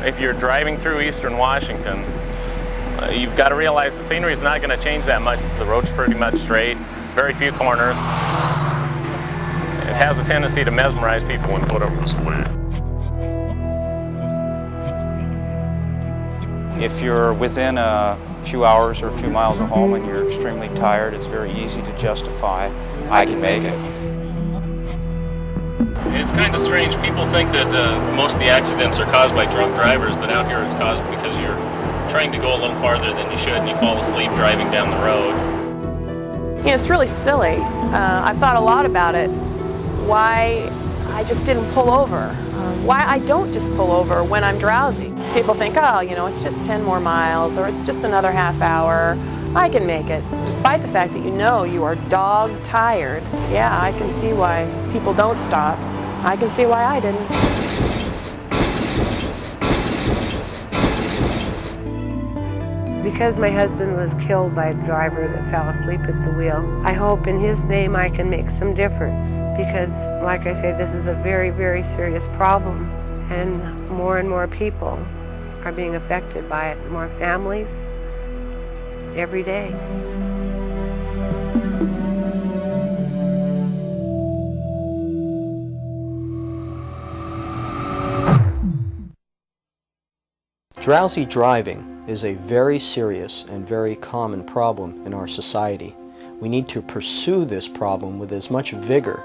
if you're driving through eastern Washington, you've got to realize the scenery is not going to change that much. The road's pretty much straight, very few corners. It has a tendency to mesmerize people when put over the sleep. If you're within a few hours or a few miles of home and you're extremely tired, it's very easy to justify, I can make it. It's kind of strange. People think that most of the accidents are caused by drunk drivers, but out here it's caused because you're trying to go a little farther than you should and you fall asleep driving down the road. Yeah, it's really silly. I've thought a lot about it. Why I just didn't pull over. Why I don't just pull over when I'm drowsy. People think, oh, you know, it's just 10 more miles or it's just another half hour. I can make it. Despite the fact that you know you are dog tired. Yeah, I can see why people don't stop. I can see why I didn't. Because my husband was killed by a driver that fell asleep at the wheel, I hope in his name I can make some difference. Because, like I say, this is a very, very serious problem. And more people are being affected by it. More families every day. Drowsy driving is a very serious and very common problem in our society. We need to pursue this problem with as much vigor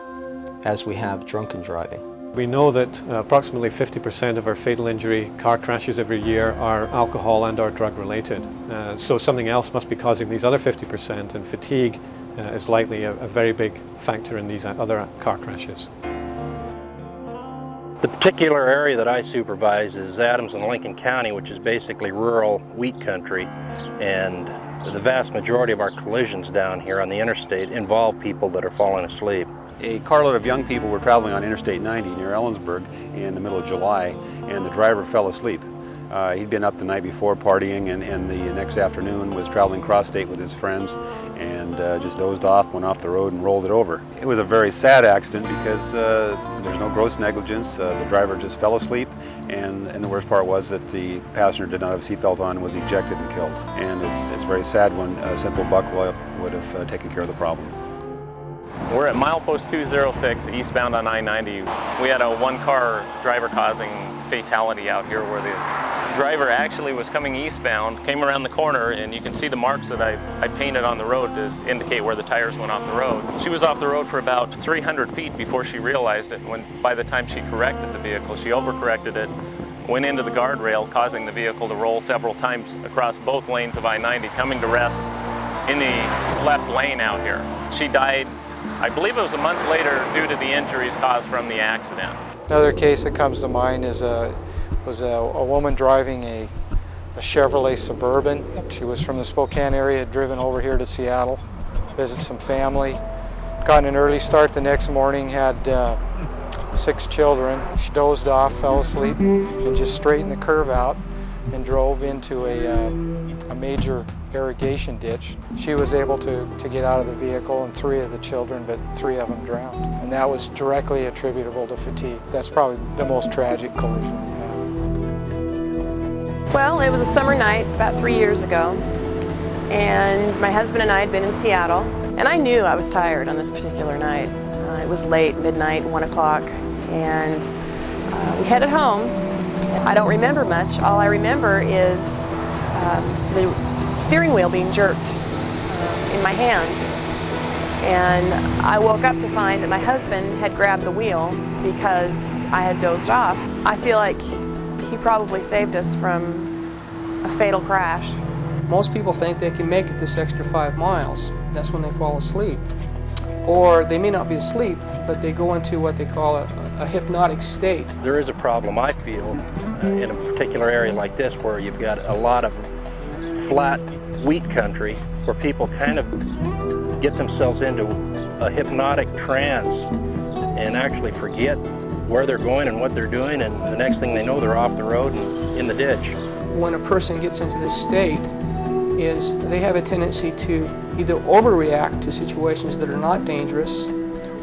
as we have drunken driving. We know that approximately 50% of our fatal injury car crashes every year are alcohol and/or drug related. So something else must be causing these other 50%, and fatigue is likely a very big factor in these other car crashes. The particular area that I supervise is Adams and Lincoln County, which is basically rural wheat country, and the vast majority of our collisions down here on the interstate involve people that are falling asleep. A carload of young people were traveling on Interstate 90 near Ellensburg in the middle of July, and the driver fell asleep. He'd been up the night before partying, and the next afternoon was traveling cross-state with his friends, and just dozed off, went off the road and rolled it over. It was a very sad accident because there's no gross negligence. The driver just fell asleep, and the worst part was that the passenger did not have a seatbelt on and was ejected and killed. And it's very sad when a simple buckle would have taken care of the problem. We're at milepost 206 eastbound on I-90. We had a one-car driver-causing fatality out here where the driver actually was coming eastbound, came around the corner, and you can see the marks that I painted on the road to indicate where the tires went off the road. She was off the road for about 300 feet before she realized it. By the time she corrected the vehicle, she overcorrected it, went into the guardrail, causing the vehicle to roll several times across both lanes of I-90, coming to rest in the left lane out here. She died, I believe it was a month later, due to the injuries caused from the accident. Another case that comes to mind is was a woman driving a Chevrolet Suburban. She was from the Spokane area, had driven over here to Seattle, visit some family. Got an early start the next morning, had 6 children. She dozed off, fell asleep, and just straightened the curve out and drove into a major irrigation ditch. She was able to get out of the vehicle, and 3 of the children, but 3 of them drowned. And that was directly attributable to fatigue. That's probably the most tragic collision we had. Well, it was a summer night about 3 years ago, and my husband and I had been in Seattle, and I knew I was tired on this particular night. It was late, midnight, 1 o'clock, and we headed home. I don't remember much. All I remember is the steering wheel being jerked in my hands, and I woke up to find that my husband had grabbed the wheel because I had dozed off. I feel like he probably saved us from a fatal crash. Most people think they can make it this extra 5 miles. That's when they fall asleep. Or they may not be asleep, but they go into what they call a hypnotic state. There is a problem, I feel, in a particular area like this where you've got a lot of flat wheat country where people kind of get themselves into a hypnotic trance and actually forget where they're going and what they're doing, and the next thing they know they're off the road and in the ditch. When a person gets into this state, is they have a tendency to either overreact to situations that are not dangerous,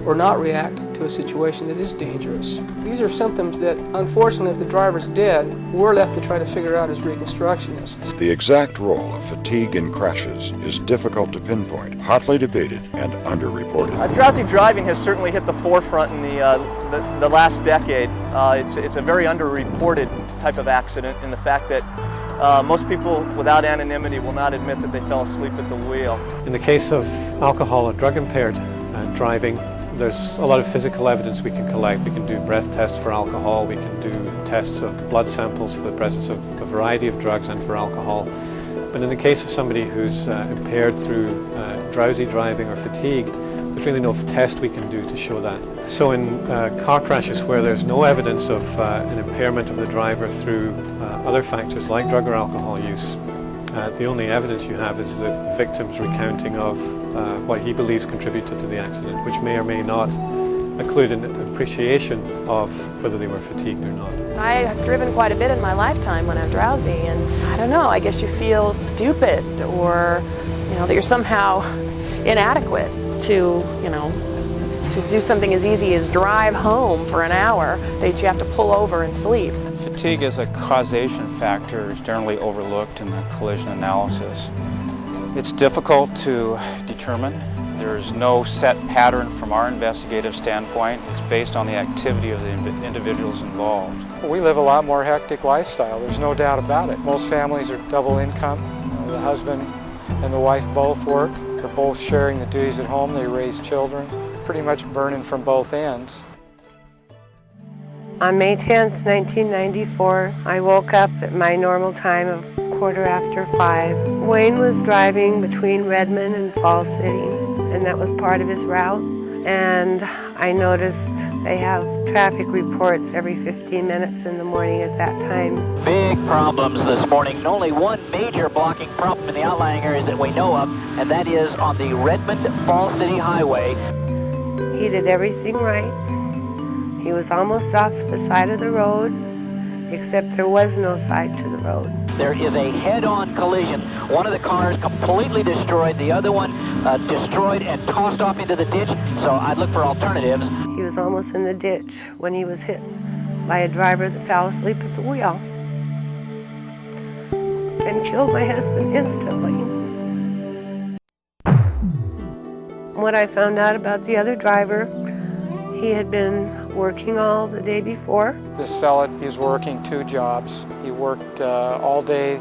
or not react to a situation that is dangerous. These are symptoms that, unfortunately, if the driver's dead, we're left to try to figure out as reconstructionists. The exact role of fatigue in crashes is difficult to pinpoint, hotly debated, and underreported. Drowsy driving has certainly hit the forefront in the last decade. It's a very underreported type of accident in the fact that most people without anonymity will not admit that they fell asleep at the wheel. In the case of alcohol or drug impaired driving, there's a lot of physical evidence we can collect. We can do breath tests for alcohol, we can do tests of blood samples for the presence of a variety of drugs and for alcohol. But in the case of somebody who's impaired through drowsy driving or fatigue, there's really no test we can do to show that. So in car crashes where there's no evidence of an impairment of the driver through other factors like drug or alcohol use, the only evidence you have is the victim's recounting of what he believes contributed to the accident, which may or may not include an appreciation of whether they were fatigued or not. I have driven quite a bit in my lifetime when I'm drowsy, and I don't know, I guess you feel stupid or, that you're somehow inadequate to, to do something as easy as drive home for an hour that you have to pull over and sleep. Fatigue as a causation factor is generally overlooked in the collision analysis. It's difficult to determine. There's no set pattern from our investigative standpoint. It's based on the activity of the individuals involved. We live a lot more hectic lifestyle, there's no doubt about it. Most families are double income. The husband and the wife both work. They're both sharing the duties at home. They raise children, pretty much burning from both ends. On May 10th, 1994, I woke up at my normal time of 5:15. Wayne was driving between Redmond and Falls City, and that was part of his route. And I noticed they have traffic reports every 15 minutes in the morning at that time. Big problems this morning. Only one major blocking problem in the outlying areas that we know of, and that is on the Redmond-Falls City Highway. He did everything right. He was almost off the side of the road, except there was no side to the road. There is a head-on collision. One of the cars completely destroyed, the other one destroyed and tossed off into the ditch, so I'd look for alternatives. He was almost in the ditch when he was hit by a driver that fell asleep at the wheel and killed my husband instantly. What I found out about the other driver, he had been working all the day before. This fella, he's working 2 jobs. He worked all day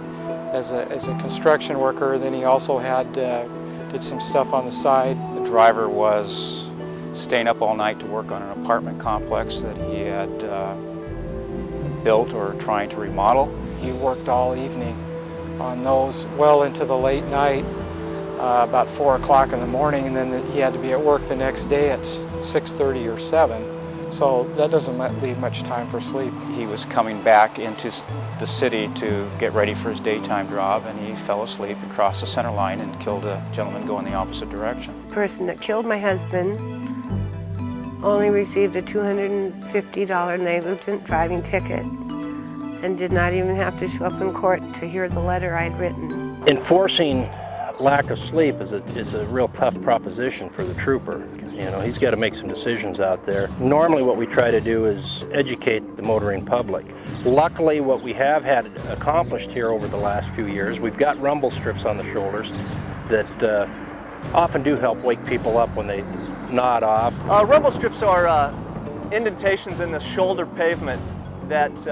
as a construction worker, then he also did some stuff on the side. The driver was staying up all night to work on an apartment complex that he had built or trying to remodel. He worked all evening on those, well into the late night, about 4 o'clock in the morning, and then he had to be at work the next day at 6:30 or 7. So that doesn't leave much time for sleep. He was coming back into the city to get ready for his daytime job, and he fell asleep and crossed the center line and killed a gentleman going the opposite direction. The person that killed my husband only received a $250 negligent driving ticket and did not even have to show up in court to hear the letter I'd written. Enforcing lack of sleep it's a real tough proposition for the trooper. He's got to make some decisions out there. Normally what we try to do is educate the motoring public. Luckily what we have had accomplished here over the last few years, we've got rumble strips on the shoulders that often do help wake people up when they nod off. Rumble strips are indentations in the shoulder pavement that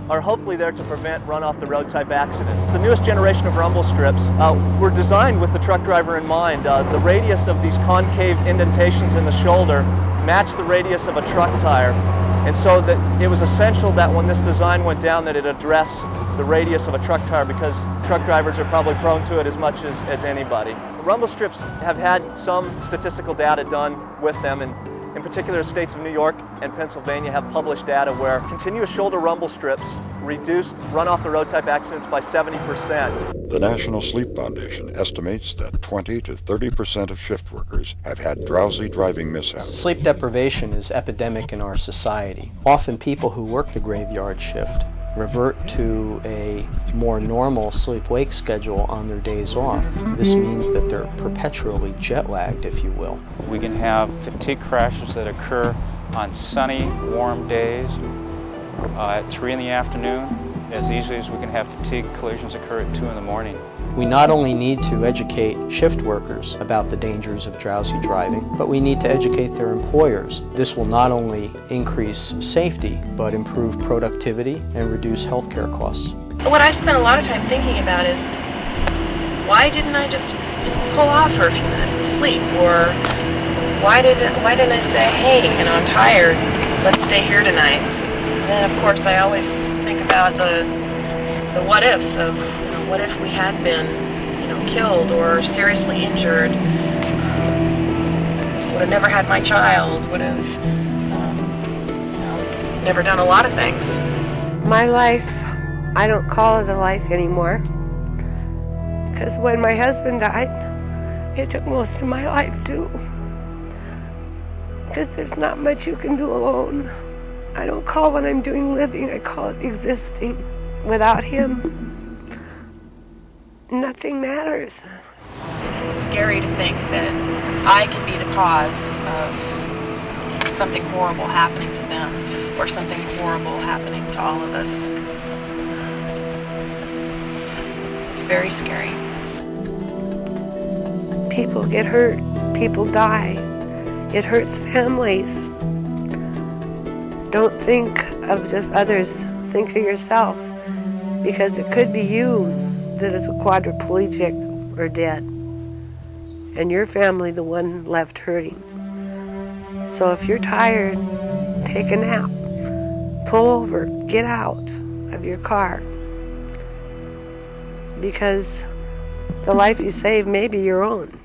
are hopefully there to prevent run-off-the-road type accidents. The newest generation of rumble strips were designed with the truck driver in mind. The radius of these concave indentations in the shoulder matched the radius of a truck tire. And so that it was essential that when this design went down that it address the radius of a truck tire, because truck drivers are probably prone to it as much as anybody. Rumble strips have had some statistical data done with them, and in particular, the states of New York and Pennsylvania have published data where continuous shoulder rumble strips reduced run-off-the-road type accidents by 70%. The National Sleep Foundation estimates that 20 to 30% of shift workers have had drowsy driving mishaps. Sleep deprivation is epidemic in our society. Often people who work the graveyard shift revert to a more normal sleep-wake schedule on their days off. This means that they're perpetually jet-lagged, if you will. We can have fatigue crashes that occur on sunny, warm days at 3 in the afternoon, as easily as we can have fatigue collisions occur at 2 in the morning. We not only need to educate shift workers about the dangers of drowsy driving, but we need to educate their employers. This will not only increase safety, but improve productivity and reduce healthcare costs. What I spend a lot of time thinking about is, why didn't I just pull off for a few minutes and sleep? Or why didn't I say, hey, I'm tired, let's stay here tonight? And then of course I always think about the what ifs of, what if we had been, killed or seriously injured? Would have never had my child, would have never done a lot of things. My life, I don't call it a life anymore, because when my husband died, it took most of my life too, because there's not much you can do alone. I don't call what I'm doing living, I call it existing. Without him, nothing matters. It's scary to think that I can be the cause of something horrible happening to them, or something horrible happening to all of us. It's very scary. People get hurt, people die. It hurts families. Don't think of just others, think of yourself, because it could be you that is a quadriplegic or dead, and your family the one left hurting. So if you're tired, take a nap, pull over, get out of your car, because the life you save may be your own.